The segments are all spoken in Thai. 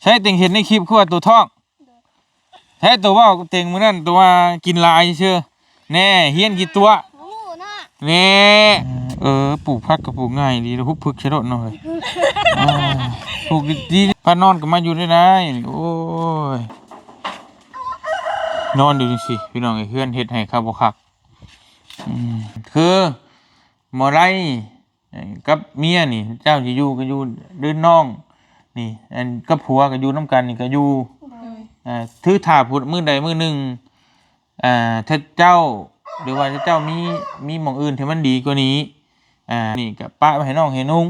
ใช้เต็งเห็นในคลิปคือว่าตัวท้องใช้ตัวว่าเต็งมื้อนั้นตัวว่ากินลายเชื่อแน่เฮียนกี่ตัวแน่ปลูกผักก็ปลูกง่ายดีแล้วฮุบพึกใช่รถหน่อยปลูกดีพานอนก็มาอยู่ได้ได้โอ้ยนอนอยู่จังซี่พี่น้องไอ้เฮือนเฮ็ดให้ข้าวบ่คักคือหมอไรกับเมียนี่เจ้าจะอยู่ก็อยู่เดินน้องนี่อันกับผัวก็อยู่น้ำกันนี่ก็อยู่ถือถาพูดมือใดมือหนึ่งถ้าเจ้าหรือว่าถ้าเจ้ามีหม่องอื่นที่มันดีกว่านี้นี่กับป้าให้น้องให้นุ่ง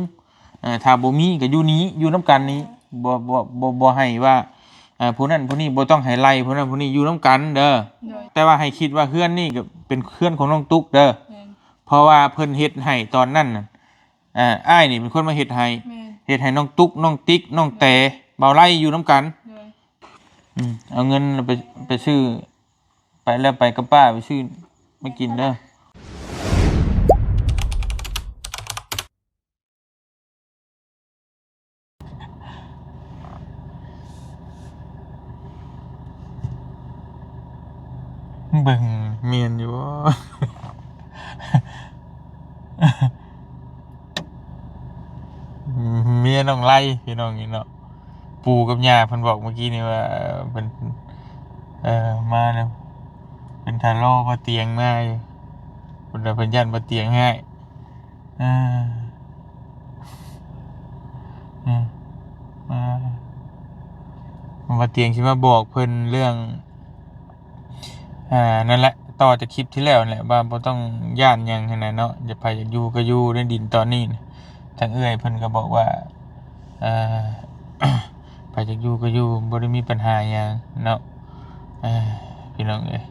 ถ้าบ่มีก็อยู่นี้อยู่น้ำกันนี้บ่ให้ว่าผู้นั้นผู้นี้บ่ต้องให้ไล่ผู้นั้นผู้นี้อยู่น้ำกันเด้อแต่ว่าให้คิดว่าเพื่อนนี่ก็เป็นเพื่อนของน้องตุ๊กเด้อเพราะว่าเพิ่นเฮ็ดให้ตอนนั้นน่ะอ้ายนี่เป็นคนมาเฮ็ดให้น้องตุ๊กน้องติ๊กน้องแต่เบาไล่อยู่น้ำกันเอาเงินไปซื้อไปแล้วไปกับป้าไปซื้อไม่กินเด้อเบิ่งเมียนอยู่บ่เมียน้องไล่พี่น้องนี่เนาะปู่กับย่าเพิ่นบอกเมื่อกี้นี่ว่าเป็นมาแล้วเป็นทาโร่มาเตียงมาอยู่เพิ่นยันมาเตียงให้มาเตียงสิมาบอกเพิ่นเรื่องนั่นแหละต่อจากคลิปที่แล้วแหละว่าบ่ต้องย่านหยังหั่นน่ะเนาะจะไปอยู่ก็อยู่ในดินตอนนี้ทางเอื้อยเพิ่นก็บอกว่าไปจากอยู่ก็อยู่บ่ได้มีปัญหาหยังเนาะพี่น้องเอ้ย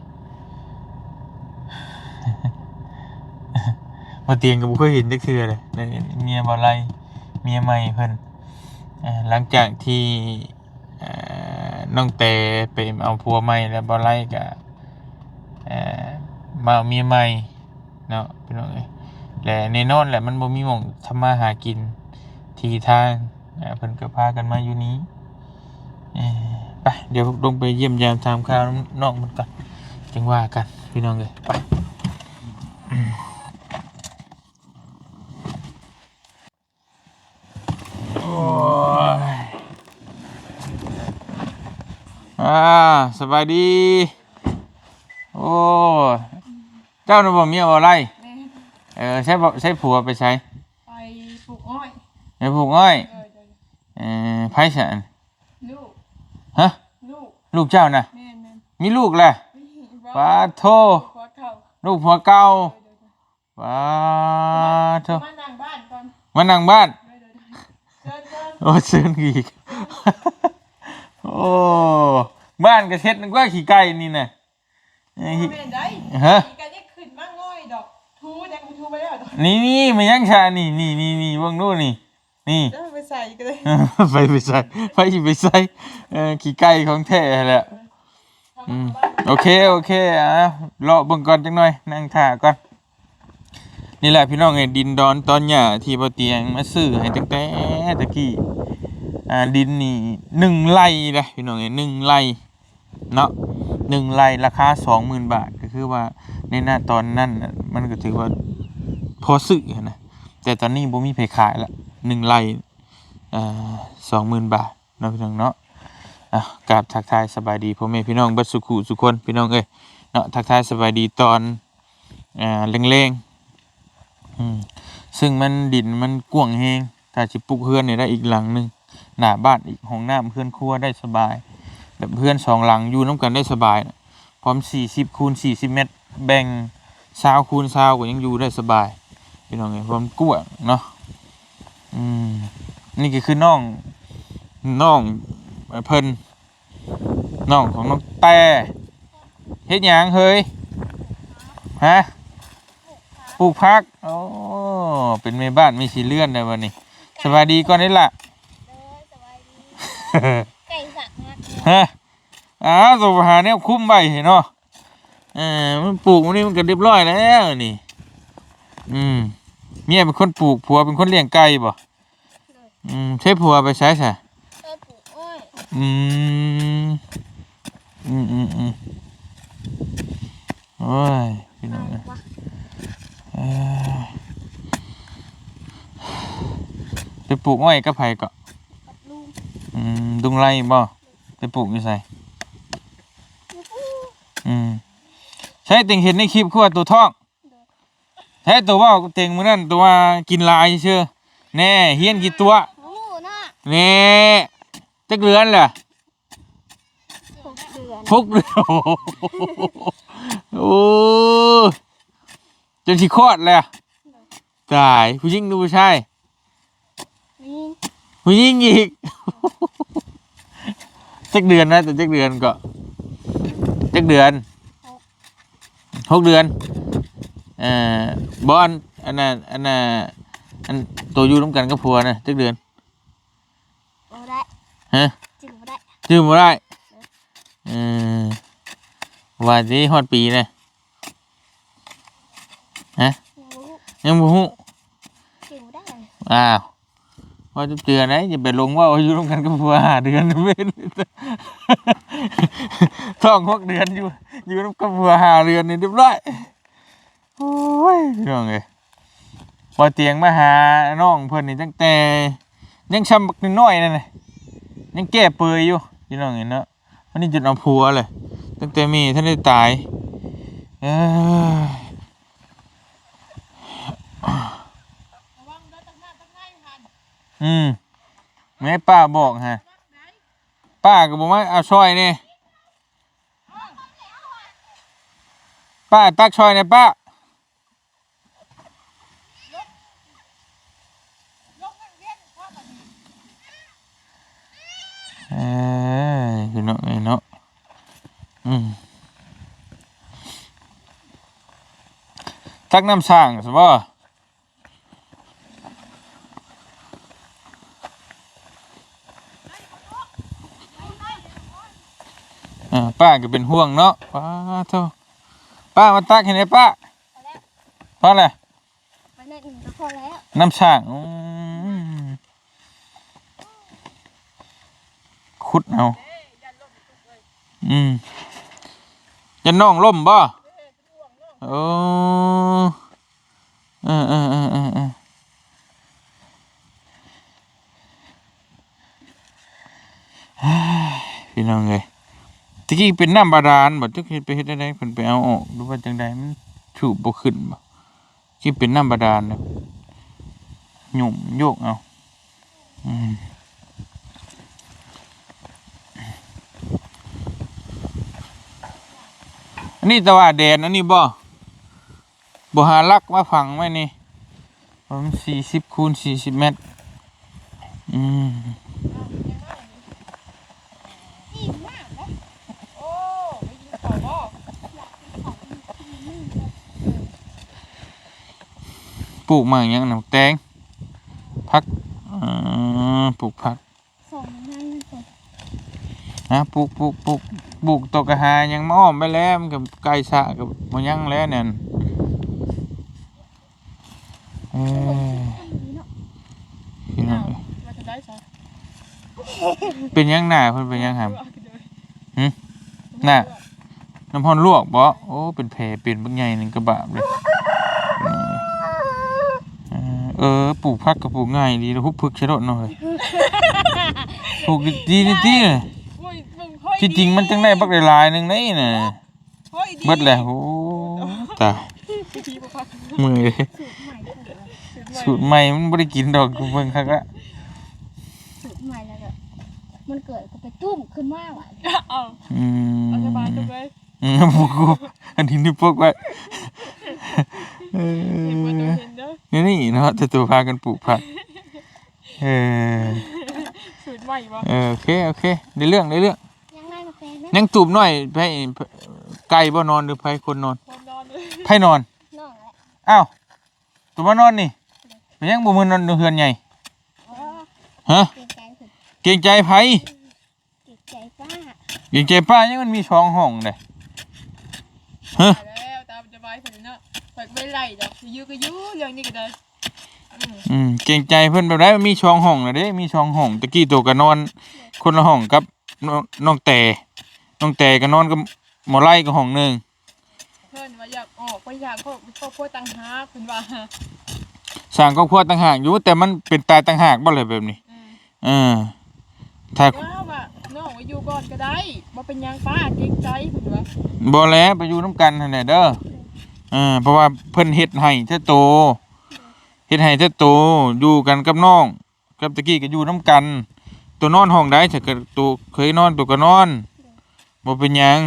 มาเตียงก็บ่เคยเห็นจักเทื่อเลยเมียบ่ไล่เมียใหม่เพิ่นหลังจากที่น้องเตไปเอาผัวใหม่แล้วบ่ไล่ก็มาเอาเมียใหม่เนาะพี่น้องเอ้ยและแน่นอนแหละมันบ่มีหม้องทำมาหากินที่ทางเพิ่นก็พากันมาอยู่นี้ไปเดี๋ยวลงไปเยี่ยมยามถามข่าวน้องมันก่อนจังว่ากันพี่น้องเอ้ยไปโอ้ยสบายดีโอ้เจ้าหนูบอกเมียบอกอะไรใช้ผัวไปใช้ไปปลูกอ้อยไปปลูกอ้อยไผ่ฉันลูกฮะลูกเจ้าน่ะมีลูกแหละปาโทลูกผัวเก่าปาโทมานั่งบ้านก่อนมานั่งบ้านโอ้เชิญอีกโอ้บ้านกระเช็ดนึกว่าขี่ไก่นี่น่ะฮะนี่มันยังชานี่วงนู้นนี่ไปใส่กันเลยไปใส่ขี่ไก่ของแท้แหละโอเครอเบิ่งก่อนจังหน่อยนั่งท่าก่อนนี่แหละพี่น้องไอ้ดินดอนตอนหญ้าที่บ่เตียงมาซื้อให้ตั้งแต่ตะกี้ดินนี่1ไร่เด้อพี่น้องไอ้1ไร่เนาะ1ไร่ราคา 20,000 บาทก็คือว่าในหน้าตอนนั้นมันก็ถือว่าพอซื้อนะแต่ตอนนี้บ่มีไผขายละ1ไร่20,000 บาทเนาะพี่น้องเนาะกราบทักทายสบายดีพ่อแม่พี่น้องเบิดสุขุสุคนพี่น้องเอ้ยเนาะทักทายสบายดีตอนแรงๆซึ่งมันดินมันกว้างแฮงถ้าสิปลูกเฮือนนี่ได้อีกหลังนึงหน้าบ้านอีกห้องน้ำเฮือนครัวได้สบายแบบเฮือน2หลังอยู่นํกันได้สบายนะพร้อม40 คูณ 40 เมตรแบ่ง20 คูณ 20ก็ยังอยู่ได้สบายพี่น้องเอ้ยพร้อมกว้างเนาะนี่ก็คือน้องเพิ่นน้องของน้องแต่เฮ็ดหยังเฮ้ยฮะปลูกผักโอ้เป็นแม่บ้านมีสิเลื่อนได้วันนี้สวัสดีก่อนนี่ล่ะไก่สักฮะส่งไปหาแนวคุ้มไว้เนาะมันปลูกวันนี้มันก็เรียบร้อยแล้วนี่เมียเป็นคนปลูกผัวเป็นคนเลี้ยงไก่บ่ใช้ผัวไปใช้ซะปลูกอ้ อ้ย อืมโอ้ยพี่น้องเอ้ยไปปลูกอ้อยกับไผก็ กับลุง ดุงไรบ่ไปปลูกอยู่ไสใช่ติงเห็นในคลิปคือว่าตัวท้องใช่ตัวว่าเต็งมื้อนั้นตัวว่ากินลายเชื่อแน่เฮียนกี่ตัว หมูน่ะ แน่จักเดือนล่ะ 6 เดือน 6 เดือนโอ้จนสิคลอดแล้วตายผู้หญิงหรือผู้ชาย นี่ ผู้หญิงอีกจักเดือนนะแต่จักเดือนก็จักเดือน6 เดือนบอนอันตัวอยู่ร่วมกันกับผัวนะจักเดือน บ่ได้ ฮะ จึงบ่ได้ ชื่อบ่ได้ว่าสิฮอดปีนะฮะ ยังบ่รู้ยังบ่ฮู้ จึงบ่ได้ อ้าวว่าจะเตือนนะอย่าไปลงว่าอยู่ร่วมกันกับผัว5 เดือนเว้นท้อง6 เดือนอยู่ร่วมกับผัว5 เดือนนี่เรียบร้อยโอ้ยพี่น้องเอ้ยพอเตียงมาหาน้องเพิ่นนี่ตั้งแต่ยังช้ำบักน้อยนั่นน่ะยังแก้เปื่อยอยู่พี่น้องเห็นเนาะวันนี้จุดเอาผัวเลยตั้งแต่มีท่านได้ตายเอ้ย ระวังเด้อตั้งหน้าตั้งในหั่น แม่ป้าบอกฮะป้าก็บอกว่าเอาช่อยนี่ป้าตักช่อยเนี่ยป้าคือเนาะไอ้เนาะตักน้ำสร้างสิบ่ป้าก็เป็นห่วงเนาะป้าเท่าป้ามาตักเห็นไหมป้าเพราะอะไร ไปในอื่นก็พอแล้ว น้ำสร้างขุดเอาจะน้องล่มบ่โอ้พี่น้องเลยตะกี้เป็นน้ำบาดาลบ่จักเฮ็ดไปเฮ็ดได้เพิ่นไปเอาออกหรือว่าจังใดมันถูกบ่ขึ้นบ่ที่เป็นน้ำบาดาลน่ะหยุ่มโยกเอาอันนี้ตะว่าแดนอันนี้บ่หาลักมาฝังไว้นี่ประมาณ40 คูณ 40 เมตรอิ่มมากเด้อโอ้ไปกินข้าวบ่ ปลูกมาอย่างน้ำแตงผักปลูกผัก ส่งนั่นส่ง นะปลูกตกกระหายังมาอ้อมไปแล้วมันกับไก่สะกับมันยังแล้วเนี่ยพี่น้อง มาจะได้ซะ เป็นยังหน้าเพิ่นเป็นยังหำหน้าน้ำพรลวกบ่โอ้เป็นแผลเป็นบางใหญ่หนึ่งกระบาดเลยปลูกผักกับปลูกง่ายดีแล้วฮุบพึกใช้รถหน่อยปลูกดีเลย โอ้ยมึงค่อย ที่จริงมันจังได้บักหลายๆหนึงนี่น่ะ ค่อยดี เบิดแล้วโอ้ตาย ทีบ่พัก มือเลยสูตรใหม่มันบ่ได้กินดอกกูเบิ่งคักละ สูตรใหม่แล้วก็มันเกิดก็ไปตุ้มขึ้นมาว่ะเอา เอา สบายจังเลย กูอันนี้นี่พวกไว้ เห็นบ่ต้องเห็นเด้อ นี่เนาะแต่ตัวพากันปลูกผักสูตรใหม่บ่ โอเคได้เรื่อง ยังได้มาแฟนนะ ยังตูบหน่อยไผไก่บ่นอนหรือไผคนนอน พร้อมนอนเลย ไผนอน น้องแหละ อ้าวตัวมานอนนี่มันยังบ่มื้อนอนเฮือนใหญ่ อ๋อ ฮะ เกรงใจเพิ่น เกรงใจไผ เกรงใจป้า เกรงใจป้ายังมันมี2 ห้องเด้ฮะ แล้วตามสบายเพิ่นเนาะเพิ่นไม่ไล่ดอกสิอยู่ก็อยู่เรื่องนี้ก็ได้ เกรงใจเพิ่นแบบได้มันมี2 ห้องน่ะเด้มี2 ห้องตะกี้ตัวก็นอน คนละห้องกับน้องแต่ก็นอนกับหมอไล่ก็ห้องหนึง เพิ่นว่าอยากออกไปอยากครอบครัวต่างหากเพิ่นว่า สร้างครอบครัวต่างหากอยู่แต่มันเป็นตายต่างหากบ่เลยแบบนี้เออถ้า ว่าน้องไว้อยู่ก่อนก็ได้บ่เป็นหยังป้าเกรงใจเพิ่นว่า บ่แล้วไปอยู่นํกันนั่นแหละเด้อเพราะว่าเพิ่นเฮ็ดให้เท่าโตอยู่กันกับน้องกับตะกี้ก็อยู่นํกันตัวนอนห้องใดถ้าเกิดตัวเคยนอนตัวก็นอนบ่เป็นหยัง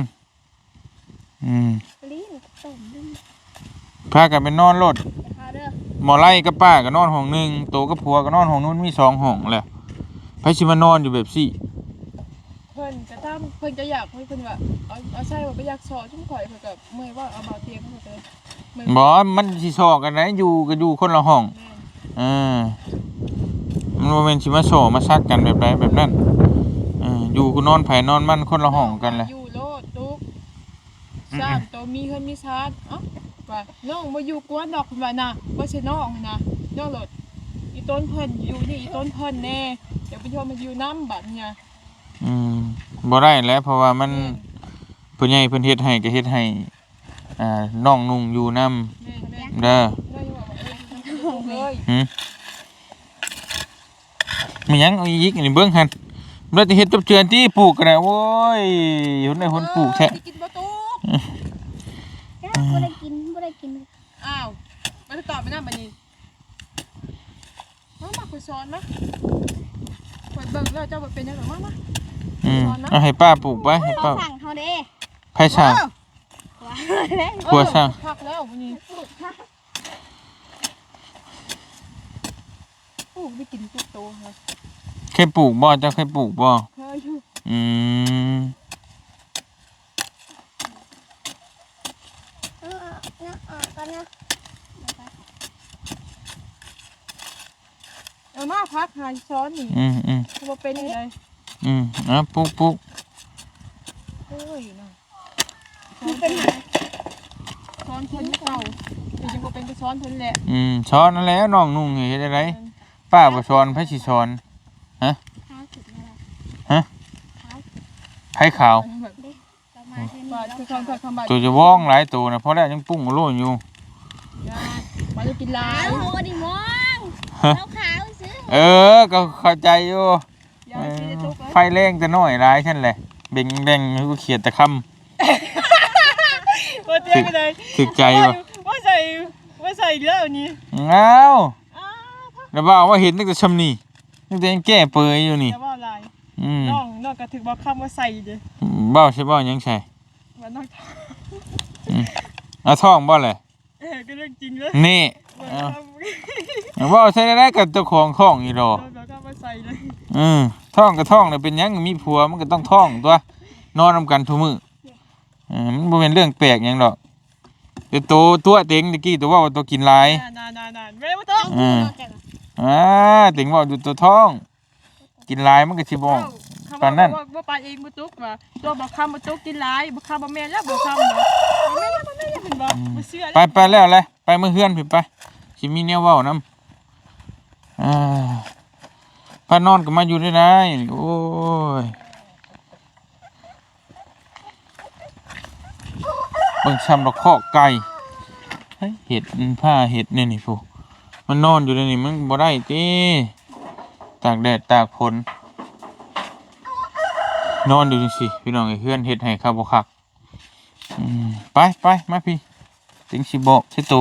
ลิ้นต้มลิ้น พากันไปนอนรถ พาเด้อ หมอไล่กับป้าก็นอนห้องหนึงโตกับผัวก็นอนห้องนู้นมี2ห้องแหละไผสิมานอนอยู่แบบซี่ เพิ่นก็ตามเพิ่นก็อยากเพิ่นว่าเอาใช่ว่าไปอยากสอจุ่มข่อยเพิ่นก็เมื่อยว่าเอาเบาเตียงเพิ่นก็เลยเมื่อย บ่มันสิซอกันได้อยู่ก็อยู่คนละห้อง แม่น มันบ่แม่นสิมาโซมาซักกันแบบใดแบบนั้นอยู่ก็นอนไผนอนมันคนละห้องกันแหละ อยู่โลดตุกสร้างตัวมีเฮือนมีชาติเอ้าว่าน้องบ่อยู่กวนดอกเพิ่นว่าน่ะบ่ใช่น้องนะน้องโลดอีต้นเพิ่นอยู่นี่อีต้นเพิ่นแน่เดี๋ยวไปโยมมาอยู่นำบัดเนี่ย บ่ได้แล้วเพราะว่ามันผู้ใหญ่เพิ่นเฮ็ดให้ก็เฮ็ดให้น้องนุ่งอยู่นำเด้อ มีหยังเอาอีกนี่เบิ่งหั่นบ่ได้เฮ็ดตับเจือนที่ปลูกกันน่ะโอ้ยหนได้หนปลูกแท้ กินบ่ตุก บ่ได้กิน อ้าวมันตอบไปนำบัดนี้มาคุยสอนนะเปิดเบิ่งแล้วเจ้าบ่เป็นจังได๋มา เอาให้ป้าปลูกไว้ให้ เขา ป้า สั่งเขาเด้ ไผช่างครัวช่าง พักแล้ววันนี้โอ้ไม่กินตุ๊กโตครับ เคยปลูกบ่เจ้าเคยปลูกบ่ เคยอยู่ อืม กันนะ เอามาพักหาช้อนนี่ เขาบอกเป็นยังไง ปลูก โอ้ยเนาะ มันเป็นหมา ช้อนคนเก่าจริงๆก็เป็นก็ช้อนคนแหละ ช้อนนั่นแหละน้องนุ่งเฮ็ดได้ไรป้าบ่ช้อนไผสิช้อน ข้าวสุดอะไร ไผขาว แบบ ประมาณเท่านี้ บาด แล้ว คือคำบาด ตัวจะว่องหลายตัวนะเพราะแล้วยังปุ้งโลอยู่ บาดจะกินลา ขาย วเขาก็ได้มองเราขาวซื้อ ก็เข้าใจอยู่ ยาชีจะตุก ไฟแรงแต่น้อยร้ายฉันแหละเบ่งกูเขียดแต่ค ว่าเตี้ยกันเลย ำถึกใจว่ะ ว่าใส่แล้วนี่ อ้าวแล้วว่าว่าเห็นตั้งแต่ชำนี่ตั้งแต่ยังแก้เปยอยู่นี่ จะว่าอะไร ม น้องก็ถึงบอกคำว่าใส่เด้ เบ้าใช่เบ้ายังใช่ ว่าน้อง เอาท่องบ่เลย ก็เรื่องจริงเลย นี่ บอก เบ้าใช่ได้กับเจ้าของท่องอีหรอ คำว่าใส่เลย ท่องก็ท่องเลยเป็นหยังมีผัวมันก็ต้องท่องตัวนอนนำกันทุกมื้อมันบ่เป็นเรื่องแปลกหยังดอกแต่ตัวเต็งตะกี้ตัวว่าตัวกินหลาย นานไม่ต้อง เต็งว่าอยู่ตัวท้อง กินหลายมันก็สิบ่ปานนั้น ว่าปานเองบุตุกว่าตัวบอกคำบุตุกกินหลายบอกคำบ่แม่นแล้วบอกคำบ่แม่นแล้วเห็นบ่บ่เชื่อ ไปแล้วแหละไปมื้อเฮือนพี่ไปสิมีแนวเว้านำพานอนก็มาอยู่ได้ได้โอ้ยเบิ่งซ้ำดอกคอกไก่เฮ้ยเห็ดผ้าเห็ดเนี่ยนี่ผู้มันนอนอยู่ในนี่มันบ่ได้ติตากแดดตากฝนนอนอยู่จังซี่พี่น้องไอ้เฮือนเฮ็ดให้ข้าวบ่คักไปมาพี่ถึงสิบอกสิโต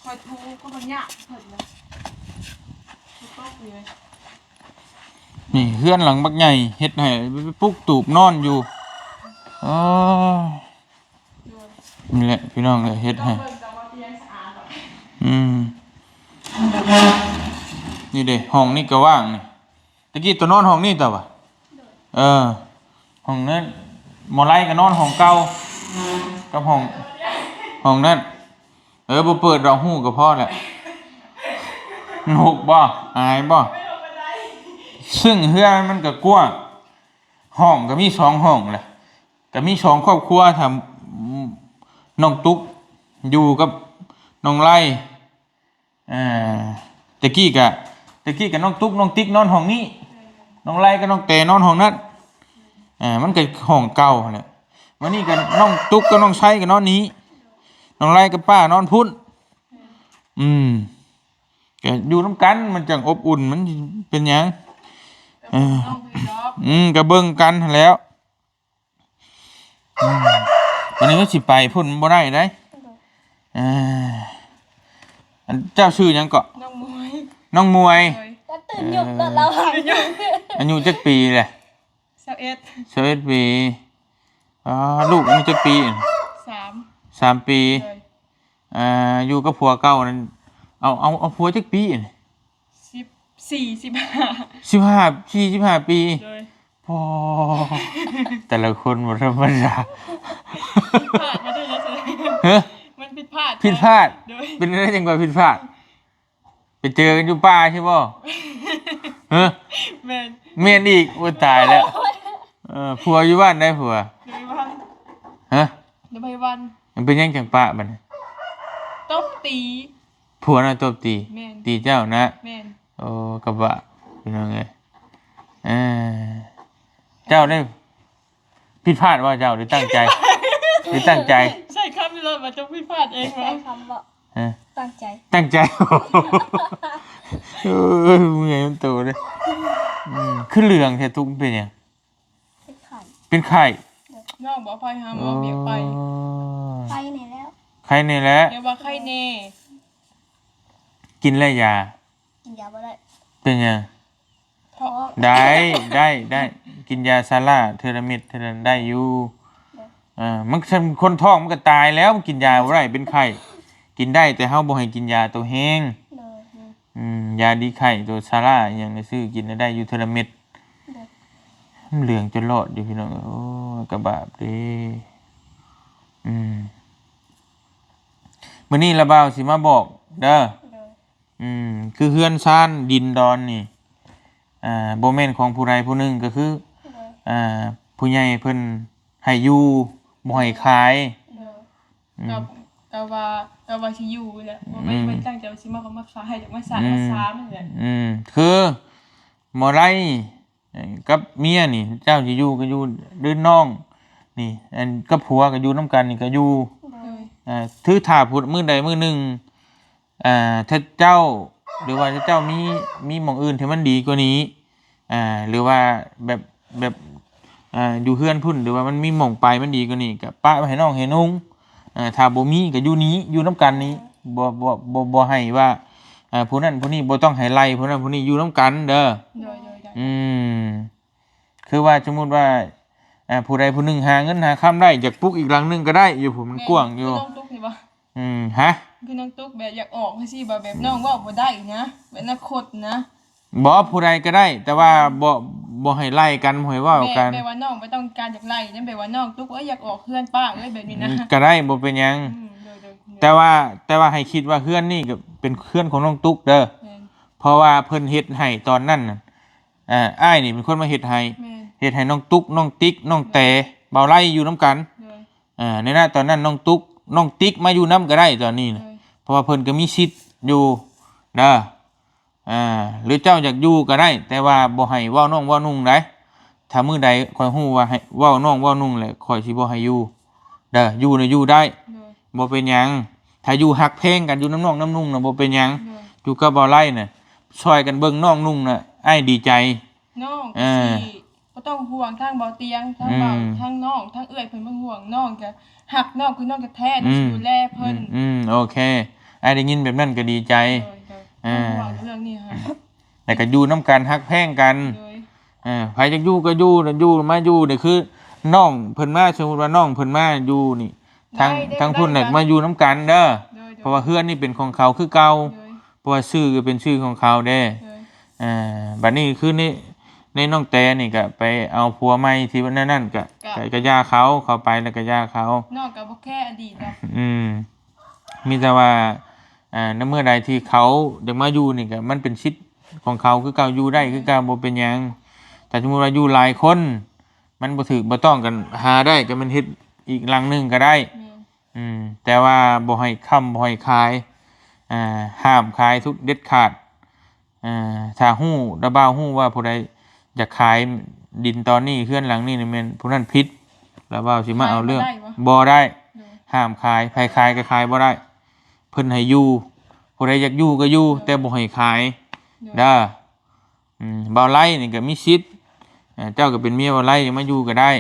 คอยทูก็มันยากเพิ่นนะตกเลย นี่เฮือนหลังบักใหญ่เฮ็ดให้ไปปลุกตูบนอนอยู่อ๋อนี่แหละพี่น้องเฮ็ดให้นี่เด้ห้องนี่ก็ว่างนี่ตะกี้ตัวนอนห้องนี่ต่อวะห้องนั้นหมอไล่ก็นอนห้องเก่ากับห้อง ห้องนั้นบ่เปิดดอกหูก็พอแหละนกบ่อายบ่ซึ่งเฮือนมันก็กว้างห้องก็มี2ห้องแหละก็มี2ครอบครัวทำน้องตุ๊กอยู่กับน้องไล่ตะกี้กับน้องตุ๊กน้องติ๊กนอนห้องนี้น้องไล่กับน้องเตนอนห้องนั้นมันก็ห้องเก่าแหละวันนี้กับน้องตุ๊กกับน้องไส้กับนอนนี้น้องไล่กับป้านอนพุ่นก็อยู่น้ำกันมันจังอบอุ่นมันเป็นหยังก็เบิ่งกันแล้ววันนี้ก็สิไปพุ่นบ่ได้ได้เจ้าชื่อหยังเกาะน้องมวย ก็ตื่นหยุดแล้วเราหาย อายุจักปีแหละ21ปีลูกอายุจักปี3 ปีอยู่กับผัวเก่านั้นเอาผัวจักปี15 ปีพอแต่ละคนบ่ธรรมดามันผิดพลาดเป็นอะไรจังว่าผิดพลาดไปเจอกันอยู่ป่าใช่ป่ะเมนอีกโอ้ตายแล้วผัวอยู่บ้านได้ผัวอยู่ไปวันมันเป็นยังจังป่าบัดตบตีผัวน่ะตบตีเจ้านะโอ้กระบะเป็นยังไงเจ้าได้ผิดพลาดว่าเจ้าหรือตั้งใจใช่คำนี้เลยมันจะผิดพลาดเองวะคำว่าตั้งใจมึงไงมันโตเลยขึ้นเหลืองแท้ทุกเป็นยังเป็นไข่น้องบอกไปหาหมอเบียกไปนี่แล้ว ไข่นี่แหละเดี๋ยวว่าไข่เน่กินแล้วยาบ่ได้เป็นยังได้กินยาซาร่าเทอรามิดได้อยู่มันคนท้องมันก็ตายแล้วมันกินยาบ่ได้เป็นไข้กินได้แต่เฮาบ่ให้กินยาตัวแห้งยาดีไข้ตัวซาร่าอย่างนี้ซื้อกินได้อยู่เทอรามิดมันเหลืองจนรอดอยู่พี่น้องโอ้กระบาดเด้มื้อนี้ละบ่าวสิมาบอกเด้อคือเฮือนซ่านดินดอนนี่บ่แม่นของผู้ใดผู้หนึ่งก็คือผู้ใหญ่เพิ่นให้อยู่บ่ให้ขายก็ว่าสิอยู่แหละบ่ไม่ตั้งใจว่าสิมาขายจากมาสร้างมันแหละคือหมอไร่กับเมียนี่เจ้าสิอยู่ก็อยู่เดินน้องนี่อันกับผัวก็อยู่นำกันนี่ก็อยู่ถือถ้าพูดมื้อใดมื้อหนึงถ้าเจ้าหรือว่าถ้าเจ้ามีหม่องอื่นที่มันดีกว่านี้หรือว่าแบบอยู่เฮือนพุ่นหรือว่ามันมีหม่องไปมันดีกว่านี้ก็ป้าให้น้องให้นุ่งถ้าบ่มีก็อยู่นี้อยู่นำกันนี้บ่ให้ว่าผู้นั้นผู้นี้บ่ต้องให้ไล่ผู้นั้นผู้นี้อยู่นำกันเด้อคือว่าสมมุติว่าผู้ใดผู้หนึ่งหาเงินหาค่ำได้อยากปลูกอีกหลังนึงก็ได้อยู่ผมมันกว้างอยู่น้องตุ๊กนี่บ่ฮะคือน้องตุ๊กแบบอยากออกให้สิแบบน้องว่าบ่ได้นะแบบอนาคตนะบ่ผู้ใดก็ได้แต่ว่าบ่ให้ไล่กันบ่ให้เว้ากันแบบว่าน้องบ่ต้องการอยากไล่นั่นแบบว่าน้องตุ๊กอยากออกเฮือนป้าแบบนี้นะก็ได้บ่เป็นหยังแต่ว่าให้คิดว่าเฮือนนี่ก็เป็นเฮือนของน้องตุ๊กเด้อเพราะว่าเพิ่นเฮ็ดให้ตอนนั้นน่ะอ้ายนี่เป็นคนมาเฮ็ดให้น้องตุ๊กน้องติ๊กน้องแต่เบาไล่อยู่นำกันในหน้าตอนนั้นน้องตุ๊กน้องติ๊กมาอยู่นำก็ได้ตอนนี้นะเพราะว่าเพิ่นก็มีสิทธิ์อยู่เด้อหรือเจ้าอยากอยู่ก็ได้แต่ว่าบ่ให้เว้าน้องเว้านุ่งได้ถ้ามื้อใดข่อยฮู้ว่าให้เว้าน้องเว้านุ่งแหละข่อยสิบ่ให้อยู่เด้ออยู่น่ะอยู่ได้บ่เป็นหยังถ้าอยู่ฮักเพลงกันอยู่น้ำน้องน้ำนุ่งน่ะบ่เป็นหยังอยู่กับเบาไล่น่ะช่วยกันเบิ่งน้องนุ่งน่ะอ้ายดีใจน้องสิบ่ต้องห่วงทางเบาเตียงทางเบาทางน้องทางเอื้อยเพิ่นบ่ห่วงน้องก็ฮักน้องคือน้องก็แท้ดูแลเพิ่นโอเคอ้ายได้ยินแบบนั้นก็ดีใจเรื่องนี้ค่ะแต่ก็อยู่น้ำกันฮักแพงกันใครจะอยู่ก็อยู่มาอยู่นี่คือน้องเพิ่นมาสมมุติว่าน้องเพิ่นมาอยู่นี่ทางพุ่นน่ะมาอยู่น้ำกันเด้อเพราะว่าเฮือนนี่เป็นของเขาคือเก่าเพราะว่าชื่อก็เป็นชื่อของเขาเด้บัดนี้คือในน้องแต่นี่ก็ไปเอาผัวใหม่ที่นั่นก็ย่าเขาไปแล้วก็ย่าเขาน้องก็บ่แค่อดีตดอก มีแต่ว่าในเมื่อใดที่เขาอยากมาอยู่นี่ก็มันเป็นสิทธิ์ของเขาคือเก่าอยู่ได้คือเก่าบ่เป็นหยังแต่สมมุติว่าอยู่หลายคนมันบ่ถูกบ่ต้องกันหาได้ก็มันเฮ็ดอีกหลังหนึงก็ได้ แม่น แต่ว่าบ่ให้ค้ำบ่ให้ขายห้ามขายทุกเด็ดขาดถ้าฮู้ระบ่าวฮู้ว่าผู้ใดอยากขายดินตอนนี้เฮือนหลังนี้นี่แม่นผู้นั้นผิดระบ่าวสิมาเอาเรื่องบ่ได้ โดย ห้ามขายใครขายก็ขายบ่ได้เพิ่นให้อยู่ผู้ใดอยากอยู่ก็อยู่แต่บ่ให้ขายเด้อบ่าวไร่นี่ก็มีสิทธิ์เจ้าก็เป็นเมียบ่าวไร่มาอยู่ก็ได้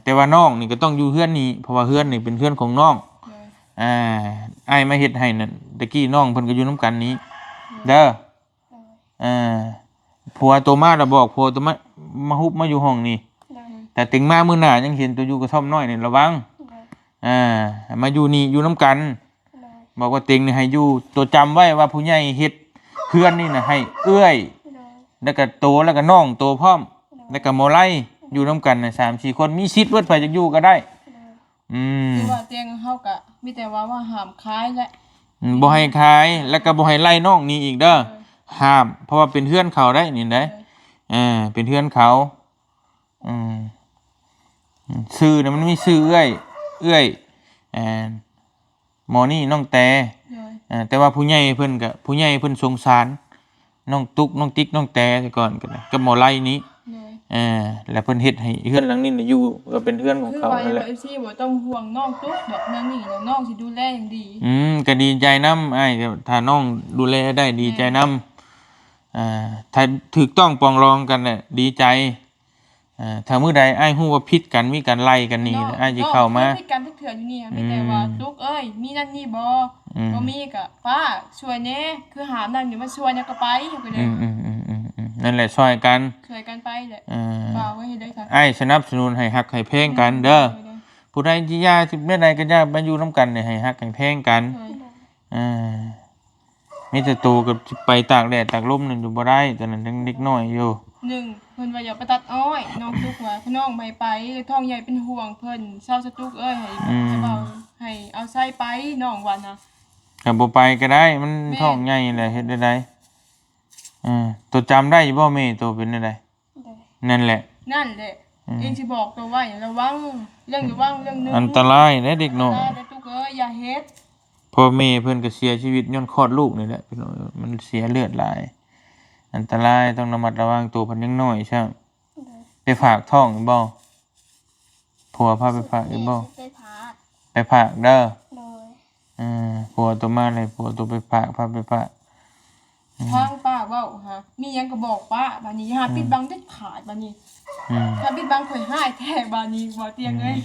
แต่ว่าน้องนี่ก็ต้องอยู่เฮือนนี้เพราะว่าเฮือนนี่เป็นเฮือนของน้อง โดย อ้ายมาเฮ็ดให้นั่นตะกี้น้องเพิ่นก็อยู่นํกันนี้เด้อผัวตัวมาแล้วบอกผัวตัวมาฮุบมาอยู่ห้องนี่ โดย แต่ถึงมามื้อหน้ายังเห็นตัวอยู่กระท่อมน้อยนี่ระวัง โดย มาอยู่นี่อยู่นํกัน โดย บอกว่าเต็งนี่ให้อยู่ตัวจำไว้ว่าผู้ใหญ่เฮ็ดเพื่อนนี่น่ะให้เอื้อย โดย แล้วก็โตแล้วก็น้องโตพร้อมแล้วก็หมอไล่อยู่นํกันน่ะ3-4 คนมีสิทธิ์เบิดไผจะอยู่ก็ได้ โดย คือว่าเตียงเฮาก็มีแต่ว่าห้ามขายแหละ บ่ให้ขายแล้วก็บ่ให้ไล่น้องนี่อีกเด้อห้ามเพราะว่าเป็นเพื่อนเขาได้นี่ได้เป็นเพื่อนเขาชื่อน่ะมันมีชื่อเอื้อยหมอนี่น้องแต่ โดย แต่ว่าผู้ใหญ่เพิ่นก็ผู้ใหญ่เพิ่นสงสารน้องตุ๊กน้องติ๊กน้องแต่แต่ก่อนก็นะกับหมอไล่นี้ โดย แล้วเพิ่นเฮ็ดให้เฮือนหลังนี้น่ะอยู่ก็เป็นเฮือนของ คือ เขา ว่า นั่นแหละ FC บ่ต้องห่วงน้องตุ๊กดอกนั่นนี่น้องสิดูแลอย่างดี ก็ดีใจนำอ้ายถ้าน้องดูแลได้ดีใจนำถ้าถูกต้องปรองรองกันน่ะดีใจถ้ามื้อใดอ้ายฮู้ว่าผิดกันมีการไล่กันนี่อ้ายสิเข้ามา มีการเถื่อนอยู่นี่มีแต่ว่าตุ๊กเอ้ยมีนั่นนี่บ่บ่มีก็ป้าช่วยแน่คือหามนั่นนี่มาช่วยเนี่ยก็ไปไปเลย นั่นแหละช่วยกัน ช่วยกันไปแหละ อ่า บ่าวไว้ให้ได้ค่ะ อ้ายสนับสนุนให้ฮักให้แพงกันเด้อผู้ใดที่ยาสิเมื่อใดก็อย่ามาอยู่นํกันเนี่ยให้ฮักให้แพงกัน มีแต่โตกับไปตากแดดตากลมนั่นอยู่บ่ได้ตอนนั้นยังเด็กน้อยอยู่ 1เพิ่นว่าอย่าไปตัดอ้อยน้องตุ๊กว่าพี่น้องไม่ไปท้องใหญ่เป็นห่วงเพิ่นเศร้าสตุ๊กเอ้ยให้จะเบาให้เอาไส้ไปน้องว่านะ ก็บ่ไปก็ได้มันท้องใหญ่แหละเฮ็ดได้ไดตัวจำได้อยู่บ่แม่ตัวเป็นได้ได โดย นั่นแหละ นั่นแหละเองสิบอกตัวว่าอย่าระวังเรื่องนึง อันตรายเด้เด็กน้อย แต่ตุ๊กเอ้ยอย่าเฮ็ด พ่อแม่เพิ่นก็เสียชีวิตย้อนคลอดลูกนี่แหละพี่น้องมันเสียเลือดหลาย อันตรายต้องระมัดระวังตัวเพิ่นยังน้อยใช่ โดย ไปฝากท้องอีกบ่ผัวพาไปฝากอีกบ่ ไปพา ไปฝากเด้อ โดย ผัวตัวมาเลยผัวตัวไปฝากพาไปฝาก ทางป้าเว้าฮะมีหยังก็บอกป้าบัดนี้หาปิดบังเด็ดขาดบัดนี้ ถ้าปิดบังข่อยหายแท้บัดนี้บ่เตียงเอ้ย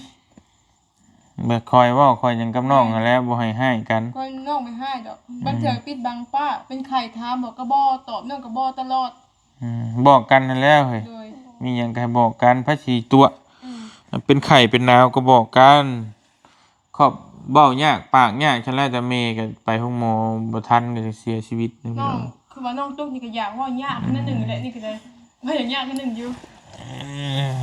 เบิกคอยเว่าคอยหยังกับน้องนั่นแหล้วบ่ให้ให้กัน ก็น้องไม่หายดอกบางเทื่อปิดบังป้าเป็นไข่ถามบอกก็บ่ตอบน้องก็บ่ตลอด บอกกันนั่นแหล้วเฮ้ย โดย มีหยังก็ให้บอกกันพระสีตัว อืม เป็นไข่เป็นดาวก็บอกกันครอบเบ้ายากปากยากฉันแล้วแต่เมย์ก็ไปห้องหมอบ่ทันก็จะเสียชีวิตนี่พี่ น้อง น้อง คือว่าน้องตุ๊กนี่ก็อยากเว่ายากนั่นหนึ่งแหละนี่ก็เลยว่าอย่างยากนั่นหนึ่งอยู่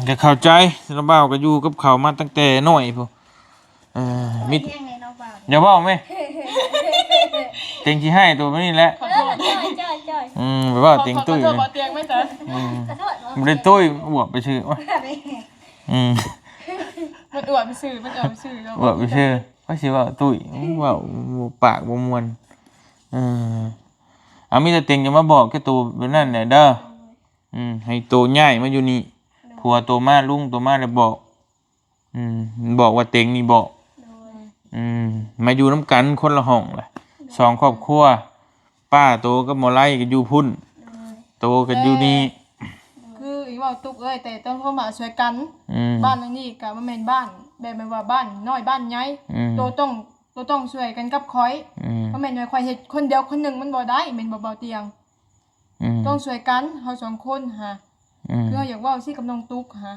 ก็เข้าใจระเบ้าก็อยู่กับเขามาตั้งแต่น้อยพุ่นมิ เที่ยงเลยเนาะบ่าว อย่าเว้าแม่เต็งสิให้ตัวนี้แหละ ขอโทษ จ้อย ไปเว้าเต็งตุ้ย ขอโทษ เลย บ่เตียงไหมจ๊ะ ขอโทษ บ่ได้ตุ้ยอวบไปชื่อว่ามันอวดไปซื้อมันอวดไปซื้อแล้ว อวบไปชื่อว่าสิเว้าตุ้ยเว้าบ่ปากบ่ม่วนมีแต่เต็งจะมาบอกแค่ตัวแบบนั้นแหละเด้อให้ตัวใหญ่มาอยู่นี่ผัวตัวมาลุงตัวมาแล้วบอกบอกว่าเต็งนี่บอก โดย มาอยู่น้ำกันคนละห้องแหละสองครอบครัวป้าโตกับหมอไล่ก็อยู่พุ่น โดย โตกันอยู่นี่ คืออีว่าตุ๊กเอ้ยแต่ต้องเข้ามาช่วยกัน อืม บ้านหลังนี้ก็บ่แม่นบ้านแบบว่าบ้านน้อยบ้านใหญ่ โตต้องช่วยกันกับข่อย บ่แม่นว่าข่อยเฮ็ดคนเดียวคนหนึงมันบ่ได้แม่นบ่เบาเตียง ต้องช่วยกันเฮาสองคนฮะคือเฮาอยากเว้าสิกับน้องตุ๊กฮะ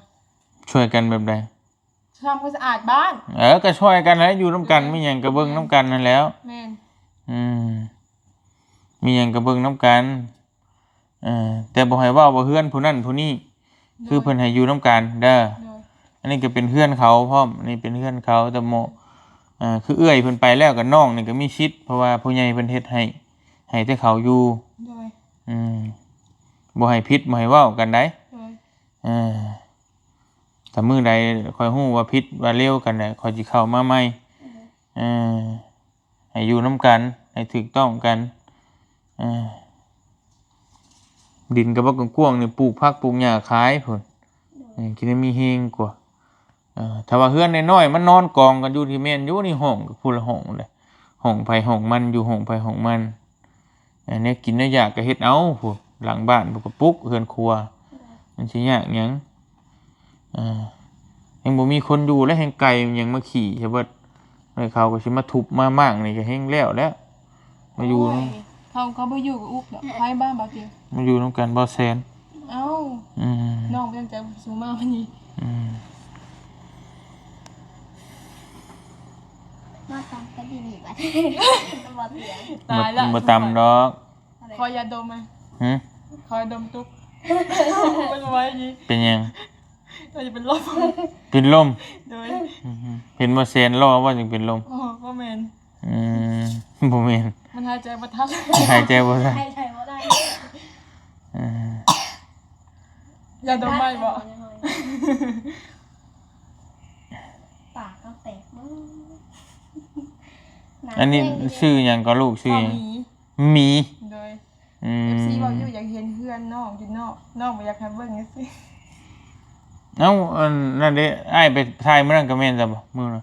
ช่วยกันแบบใด ทำความสะอาดบ้าน ก็ช่วยกันแล้วอยู่น้ำกันไม่หยังกระเบิ้งน้ำกันนั่นแหล้ว แม่น มีหยังกระเบิ้งน้ำกันแต่บ่ให้เว่าบ่เฮือนผู้นั้นผู้นี้คือเพิ่นให้อยู่น้ำกันเด้อ โดย อันนี้ก็เป็นเฮือนเขาพร้อมอันนี้เป็นเฮือนเขาแต่ คือเอื้อยเพิ่นไปแล้วกับน้องนี่ก็มีชิดเพราะว่าผู้ใหญ่เพิ่นเฮ็ดให้แต่เขาอยู่ โดย บ่ให้พิษบ่ให้เว้ากันได้ โดย ถ้ามื้อใดค่อยฮู้ว่าพิษว่าเลวกันน่ะค่อยสิเข้ามาใหม่ให้อยู่นํกันให้ถูกต้องกันดินก็บ่กว้างๆนี่ปลูกผักปลูกหญ้าขายพุ่นกินได้มีแฮงกว่าถ้าว่าเฮือนน้อยๆมันนอนกองกันอยู่ที่แม่นอยู่ในห้องก็พูดละห้องเลยห้องไผห้องมันอยู่ห้องไผห้องมันอันนี้กินได้ยากก็เฮ็ดเอาพุ่นหลังบ้านพวกก็ปลุกเฮือนครัวมันสิยากหยังยังบ่มีคนอยู่แล้วแฮงไก่มันยังมาขี่ใช่เบิดเลยเขาก็สิมาทุบมามากนี่ก็แฮงแล้วมาอยู่ โเขาบ่อยู่กับอุกดอกไผบ้านบ่เตียง มาอยู่นำกันบ่แซน เอ้าน้องบ่ตั้งใจสูงมากวันนี้ มาตามกันดีๆบัดบ่เสียง ตายละ บ่ตำดอก ขอยาดมไหม หึ ขอยาดมตุ๊กมันไว้อย่างนี้ เป็นหยัง เราจะเป็นลม เป็นลม โดย เห็นบ่แซนรอว่าจังเป็นลม โอ้ก็แมน บ่แม่น มันหายใจบ่ทัน หายใจบ่ได้ ใช่บ่ได้ ยาดมไหมบ่ ปากก็แตกมึง อันนี้ชื่อหยังก็ลูกชื่อหยัง หมี หมี โดย ม FC บอกอยู่อยากเห็นเพื่อนน้องอยู่น้องบ่อยากให้เบิ่งจังซี่ เอ้าอันนั่นเด้อ้ายไปถ่ายมื้อนั้นก็แม่นซะบ่มื้อน่ะ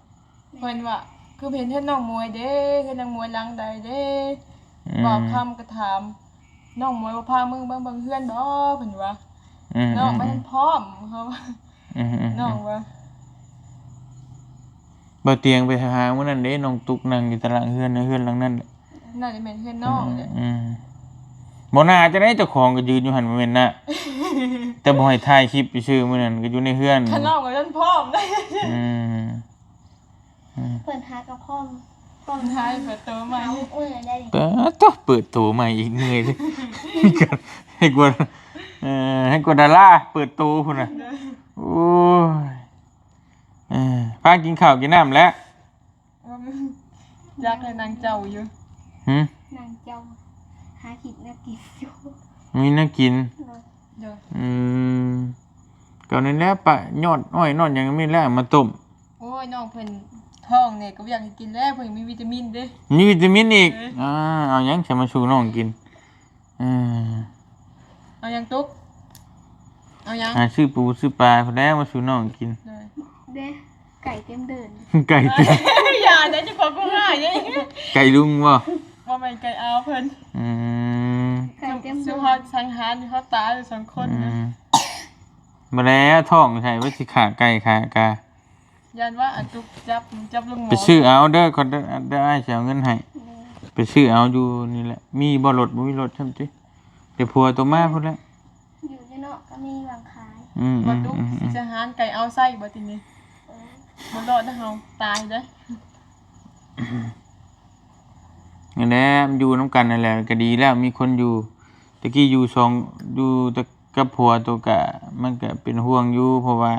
เพิ่นว่าคือเห็นเฮ็ดน้องมวยเด้เฮ็ดน้องมวยหลังใดเด้บอกคำก็ถามน้องมวยว่าพามึงเบิ่งเพื่อนบ่เพิ่นว่าน้องบ่ทันพร้อมเขาว่าน้องว่า บ่เตียงไปหามื้อนั้นเด้น้องตุ๊กนั่งอยู่ตารางเฮือนในเฮือนหลังนั้นแหละ น่าจะเป็นเพื่อนน้องแหละ บ่น่าจะได้เจ้าของก็ยืนอยู่หั่นบ่แม่นน่ะ แต่บ่ให้ถ่ายคลิปซื่อๆมื้อนั้นก็อยู่ในเฮือน ถ้าน้องก็ทันพร้อมได้ เปิดหากระพ่อม ต้นท้ายเปิดตัวใหม่ เอาเอ้ยได้ดิ เปิดตัวใหม่อีกเหนื่อยเลยมีการให้กว่าให้กว่าดาราเปิดตัวพุ่นน่ะโอ้ยพากินข้าวกินน้ำแล้ว อยากให้นางเจ้าอยู่ นางเจ้าหาขิดนักกินอยู่ มีน่ากิน เด้อ ก่อนนั้นแล้วปะยอดอ้อยนอดหยังมีแล้วมาต้ม โอ้ยน้องเพิ่นท้องเนี่ยก็อยากให้กินแล้วเพิ่นมีวิตามินเด้ มีวิตามินอีกเอาหยังจะมาชูน้องกิน เอายังตุ๊กเอายัง หาซื้อปูซื้อปลาพอแล้วมาชูน้องกิน เลย เด้ไก่เต็มเดิน ไก่ติ อย่าได้จะขอกูง่ายนี่ ไก่ลุงบ่ ว่าแม่นไก่เอาเพิ่น ไก่เต็ม ซื้ เดิ อน ฮอดสังหารอยู่เฮาตายอยู่สองคนนะ มาแล้วท้องใช่ว่าสิขาไก่ขากา ยันว่าอันตุ๊กจับลุงหมอ ไปซื้อเอาเด้อคนได้สิเอาเงินให้ไปซื้อเอาอยู่นี่แหละมีบ่รถบ่มีรถใช่มั้ยเดี๋ยวผัวตัวมาพุ่นแล้ว อยู่ในเนาะก็มีวางขาย บ่ตุ๊กสิจะหารไก่เอาไส้บ่ทีนี้บ่รอดนะเฮาตายเด้อ นั่นแหละมันอยู่นำกันนั่นแหละก็ดีแล้วมีคนอยู่ตะกี้อยู่อยู่แต่กับผัวตัวกะมันก็เป็นห่วงอยู่เพราะว่า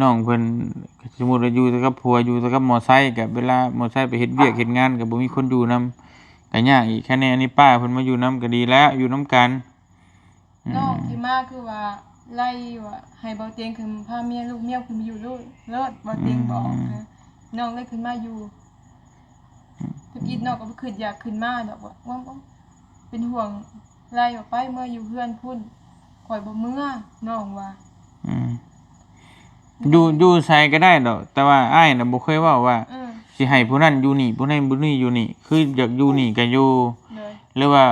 น้องเพิ่นสมมุติว่าอยู่แต่กับผัวอยู่แต่กับมอไซค์ก็เวลามอไซค์ไปเฮ็ดเวียกเฮ็ดงานก็บ่มีคนอยู่นำก็ยากอีกแค่นี้อันนี้ป้าเพิ่นมาอยู่นำก็ดีแล้วอยู่นำกัน น้องที่มาคือว่าไล่ว่าให้เบาเตียงขึ้นพาเมียลูกเมียขึ้นมาอยู่ด้วยเลิศเบาเตียงบอกนะน้องเลยขึ้นมาอยู่ทุกอีน้องก็บ่ขึ้นอยากขึ้นมาดอกว่าเป็นห่วงไล่ว่าไปเมื่ออยู่เพื่อนพุ่นข่อยบ่เมื่อน้องว่า อยู่ไสก็ได้ดอกแต่ว่าอ้ายน่ะบ่เคยเว้าว่า อ สิให้ผู้นั้นอยู่นี่ผู้นั้นบ่นี่อยู่นี่คืออยากอยู่นี่ก็อยู่ เลย หรือว่า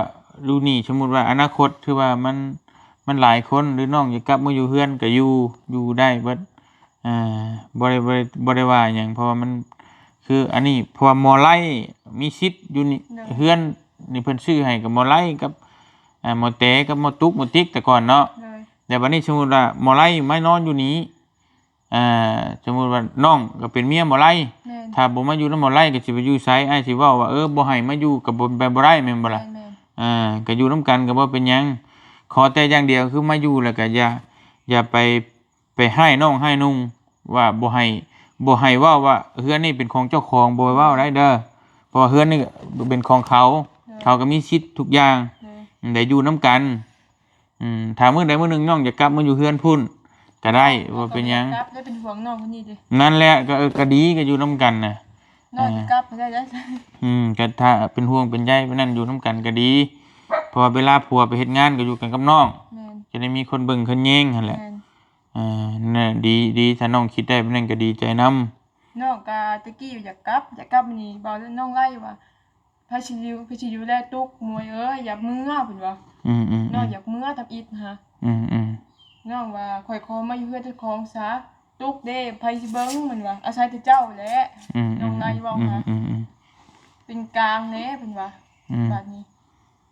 อยู่นี่สมมุติว่าอนาคตคือว่ามันหลายคนหรือน้องอยากกลับมาอยู่เฮือนก็อยู่ได้เบิดบ่ได้ว่าหยังเพราะว่ามันคืออันนี้เพราะว่าหมอไล่มีสิทธิ์อยู่นี่เฮือนนี่เพิ่นซื้อให้กับหมอไล่กับหมอเตกับหมอตุ๊กหมอติ๊กแต่ก่อนเนาะ เลย แต่บัดนี้สมมุติว่าหมอไล่ไม่นอนอยู่นี้สมมุติว่าน้องก็เป็นเมียหมอไล่ แม่น ถ้าบ่มาอยู่นำหมอไล่ก็สิไปอยู่ไสอ้ายสิเว้าว่าบ่ให้มาอยู่ก็บ่ได้แม่นบ่ล่ะ แม่น ก็อยู่นำกันก็บ่เป็นหยังขอแต่อย่างเดียวคือมาอยู่แล้วก็อย่าไปให้น้องให้นุ่งว่าบ่ บ่ให้เว้าว่าเฮือนนี่เป็นของเจ้าของบ่ให้เว้าได้เด้อเพราะว่าเฮือนนี่เป็นของเขา เขาก็มีสิทธิ์ทุกอย่าง เลย ได้อยู่นํกันถ้ามื้อใดมื้อหนึงน้องจะกลับมาอยู่เฮือนพุ่นก็ได้บ่เป็นหยัง กลับได้เป็นห่วงน้องคนนี้ดิ นั่นแหละก็ก็ดีก็อยู่นํกันน่ะ น้องจะกลับไปได้แล้ว ก็ถ้าเป็นห่วงเป็นใยไปนั่นอยู่นํกันก็ดีเพราะว่าเวลาผัวไปเฮ็ดงานก็อยู่กันกับน้อง แม่น จะได้มีคนเบิ่งคนแยงหั่นแหละ แม่น น่ะดีถ้าน้องคิดได้เป็นนั่นก็ดีใจนำ น้องกาตะกี้อยากกลับนี่บอกแล้วน้องไล่ว่าพาชิอยู่แลตุกมวยอย่าเมื่อเพิ่นว่า อืม น้องอยากเมื่อทับอิดฮะ อืม น้องว่าข่อยขอมาอยู่เฮือนเจ้าของซะตุกเด้ไผสิเบิ่งมันว่าอาศัยแต่เจ้าแหละ น้องไล่เว้าฮะเป็นกลางแหน่เพิ่นว่าบัดนี้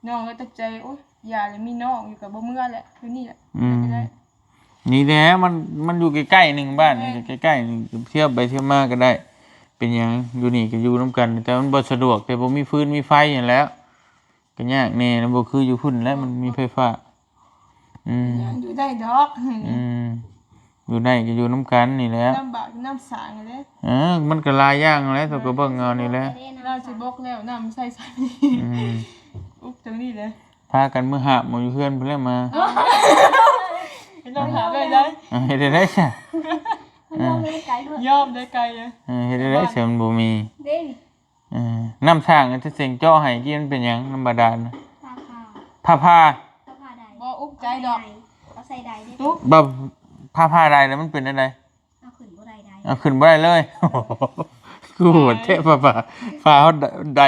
น้องก็ตัดใจโอ๊ยอย่าเลยมีน้องอยู่กับบ่เมื่อแหละคือนี่แหละไม่ได้ นี่แหละมันอยู่ใกล้ๆหนึงบ้านนี่ใกล้ๆนึงเที่ยวไปเที่ยวมาก็ได้ เป็นหยังอยู่นี่ก็อยู่นํกัน แต่มันบ่สะดวกแต่บ่มีฟืนมีไฟนั่นแหล้วก็ยากแน่นะบ่คืออยู่พุ่นแล้วมันมีไฟฟ้ายังอยู่ได้ดอก อยู่ได้ก็อยู่นํกันนี่แหละ ลำบากน้ำสางเลย มันก็หลายอย่างแหล้วตัวก็เบิ่งเอานี่แหละ เราสิบกแล้วน้ำใส่อุ๊บตรงนี้เลย พากันมื้อหาบมาอยู่เฮือนเพิ่นแล้วมา เป็นต้องหาเลยได้ เฮ็ดได้ซะ มองไม่ไกลด้วย ย่อมได้ไกลเลย เฮ็ดได้ซะมันบ่มี เด้น น้ำสร้างที่เสียงเจาะให้ที่มันเป็นหยังน้ำบาดาลน่ะ ผ้า ผ้า ผ้าผ้าใด บ่อุ๊บใจดอก เอาใส่ใดได้ ตุ๊ก บ่ผ้าใดแล้วมันเป็นอะไร เอาขึ้นบ่ได้ได้ เอาขึ้นบ่ได้เลยกูโหดแท้ผ้าเขาใด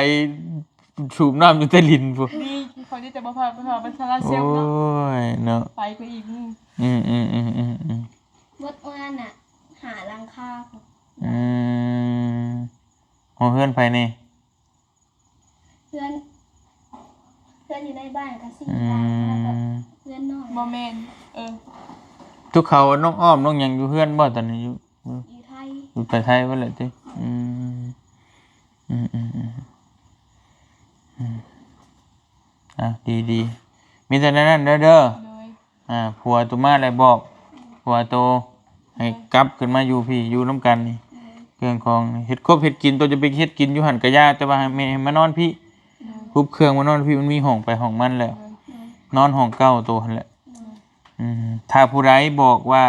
สูบน้ำอยู่ใต้ลิ้นพุ่น นี่คนที่จะมาพาเป็นซาลาเซ โอ้ ลเนาะ ยเนาะ ไปก็อีก อืม มดอ้วนน่ะหารังคา หัวเฮือนไปนี่ เพื่อนอยู่ในบ้านก็4 อื หลังแล้วก็ ม เพื่อนน้อย บ่แม่นทุกเขาน้องอ้อมน้องหยังอยู่เฮือนบ่ตอนนี้อยู่ อยู่ไทย อยู่ไปไทยบ่ล่ะติดีมีแต่นั้นเด้อ เลย ผัวตุมาอะไรบอกผัวโตให้กลับขึ้นมาอยู่พี่อยู่น้ำกันนี่เครื่องของเฮ็ดครบเฮ็ดกินตัวจะไปเฮ็ดกินอยู่หันกะยาแต่ว่าให้แม่ให้มานอนพี่คุบเครื่องมานอนพี่มันมีห้องไปห้องมันแล้วนอนห้องเก่าตัวหั่นแหละถ้าผู้ใดบอกว่า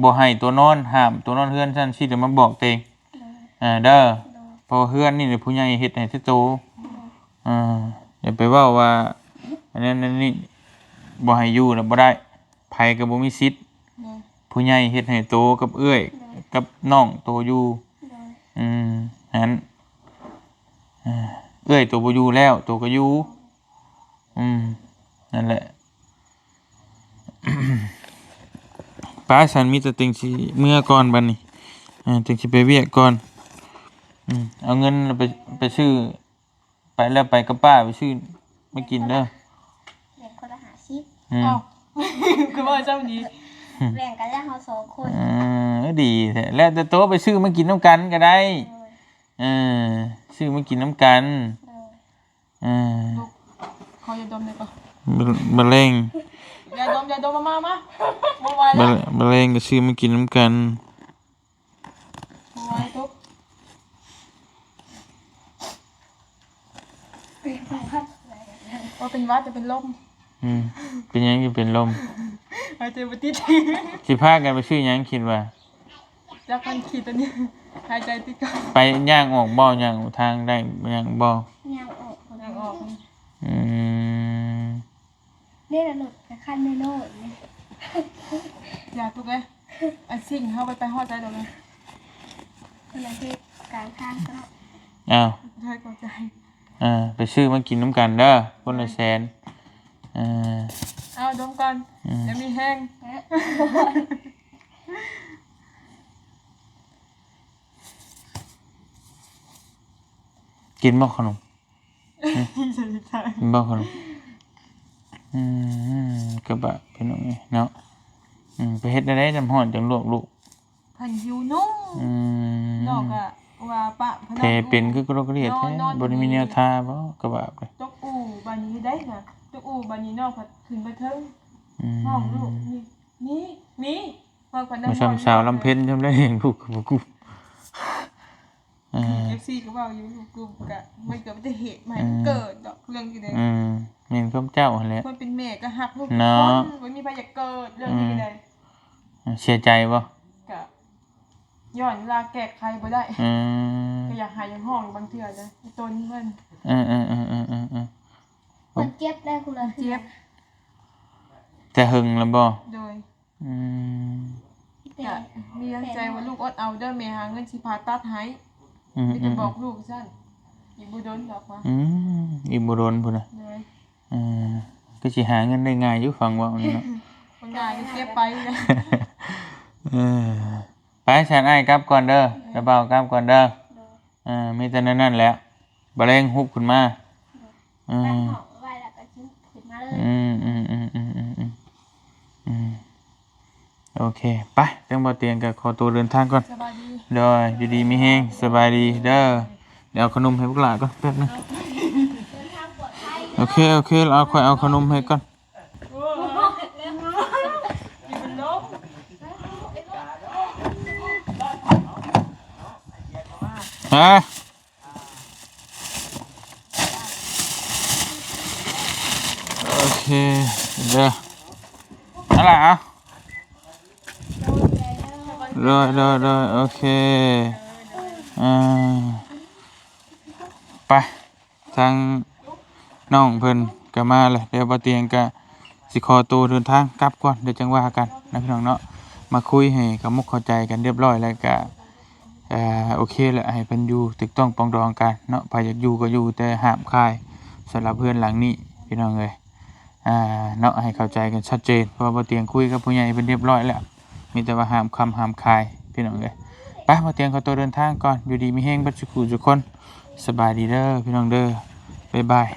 บ่ให้ตัวนอนห้ามตัวนอนเฮือนซั่นสิเดี๋ยวมาบอกเตงเด้อเพราะเฮือนนี่ผู้ใหญ่เฮ็ดให้ซิโตอย่าไปเว้าว่าอันนั้นนี่บ่ให้อยู่น่ะบ่ได้ไผก็บ่มีสิทธิ์ผู้ใหญ่เฮ็ดให้โตกับเอื้อยกับน้องโตอยู่หันเอื้อยโตบ่อยู่แล้วโตก็อยู่นั่นแหละ ป้าฉันมีแต่ติงสิเมื่อก่อนบัดนี้ติงสิไปเวียกก่อนเอาเงินไปซื้อไปแล้วไปกับป้าไปซื้อมากินเด้อ แบ่งคนละ50 อ้าวคือว่าเจ้านี้ แบ่งกันแล้วเฮา2 คน ดีแท้แล้วแต่โตไปซื้อมากินน้ำกันก็ได้ซื้อมากินน้ำกันขออย่าดมเลยก่อน มะเร็ง อย่าดมมาบ่ไหวแล้ว มะเร็งก็ซื้อมากินน้ำกัน บ่ไหวตุ๊ก ว่าเป็นวัดจะเป็นลม เป็นหยังจะเป็นลม หายใจบ่ติด สิพากันไปซื้อหยังคิดว่า จากการขี่ตัวนี้หายใจติดกัน ไปย่างออกบ่ย่างทางได้ย่างบ่ ยางออกคน ทางออก นี่ละหลุดกับคันในโน่นนี่ อย่าตุ๊กเลยอันสิ่งเข้าไปฮอดใจเราเลย คนละที่กลางทางก็ อ้าว ใช่เข้าใจ ไปซื้อมากินน้ำกันเด้อคนละแสนเอาดมก่อนเดี๋ยวมีแห้ง กินบ่ขนม ใช่ใช่ กินบ่ขนมกระบะพี่น้องเนาะไปเฮ็ดได้จำฮ้อนจังลวกลูก พันหิวนุ่มนอกอะว่าปะพนั แผลเป็นคือกระโรคกระเดียดแท้บ่ได้มีแนวทาบ่กระบะเลย ตกอู่บานนี้ได้ค่ะตกอู่บานนี้นอกผัดขึ้นไปเทิงห้องลูกนี่ ว่าคนได้ มาซ้ำสาวลำเพ็ญจำได้เองลูกกับกูFC ก็ว่าอยู่กลุ่มกะมันเกิดอุบัติเหตุใหม่เกิดดอกเรื่องที่ใด เมนข้าเจ้าหั่นแหละ คนเป็นแม่ก็หักลูก เนาะ คนไม่มีใครอยากเกิดเรื่องที่ใด เสียใจบ่ กะย้อนเวลาแก้ไขบ่ได้ อืม ก็อยากหายอย่างห้องบางเทื่อนะไอ้ต้นเพิ่น คนเจ็บได้คุณละ เจ็บ แต่หึงแล้วบ่ โดย อืม แต่ กะมีน้ำใจว่าลูกอดเอาเด้อแม่หาเงินสิผ่าตัดให้ อืม มีแต่บอกลูกซั่นอีบ่โดนดอกว่า อีบุรนพุ่นน่ะ โดย ก็สิหาเงินได้ง่ายอยู่ฟังว่าอันนี้เนาะ คนงานก็เก็บไปนะ ไปฉันไอ้กลับก่อนเด้อระเบากลับก่อนเด้อมีแต่นั่นแหละบะเร่งฮุบขึ้นมา ตั้งหอกไว้แล้วก็ชิ้นขึ้นมาเลย โอเคไปเรื่องบ่เตียงกับขอตัวเดินทางก่อน สบายดี โดยอยู่ดีมีแฮงสบายดีเด้อเดี๋ยวเอาขนมให้พวกหลานก่อนแป๊บนึงโอเคเราค่อยเอาขนมให้ก่อนฮะโอเคเด้ออะไรอ่ะเลยโอเคไปทางน้องเพิ่นก็มาเลยเดี๋ยวบ่เตียงก็สิขอตัวเดินทางกลับก่อนเดี๋ยวจังว่ากันนะพี่น้องเนาะมาคุยให้เข้ามุกเข้าใจกันเรียบร้อยแล้วก็โอเคแหละให้เพิ่นอยู่ถูกต้องปรองดองกันเนาะใครอยากอยู่ก็อยู่แต่ห้ามคายสำหรับเพื่อนหลังนี้พี่น้องเอ้ยเนาะให้เข้าใจกันชัดเจนเพราะว่าบ่เตียงคุยกับผู้ใหญ่เป็นเรียบร้อยแล้วมีแต่ว่าห้ามคำห้ามคายพี่น้องเอ้ยไปบ่เตียงขอตัวเดินทางก่อนอยู่ดีมีแฮงบัดสุขุทุกคนสบายดีเด้อพี่น้องเด้อบ๊ายบาย